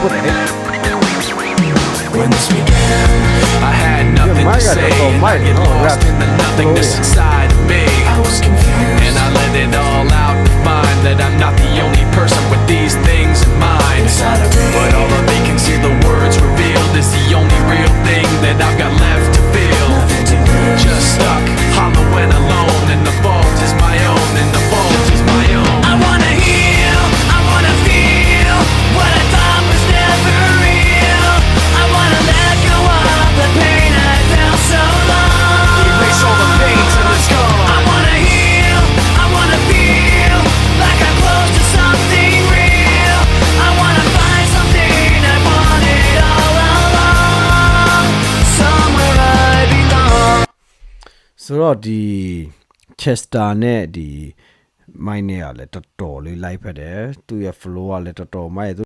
When this began, I had nothing to say, and I get lost in the nothingness inside of me. I was confused, and I let it all out to find that I'm not the only person with these things in mind. But all of me can see the words revealed is the only real thing that I've got left to feel. Just stuck, hollow and alone, and the fault is my own, and the fault is my own. I wanna heal, I wanna feel what I thought was never real. I wanna let go of the pain I felt so long. Erase all the pain till it's gone. I wanna heal, I wanna feel like I'm close to something real. I wanna find something I wanted all along. Somewhere I belong. ဆိုတော့ဒီ Chester နဲ့ဒီ Mine နဲ့ကလည်းတော်တော်လေး live ဖက်တယ်သူရဲ့ flow ကလည်းတော်တော်မိုက်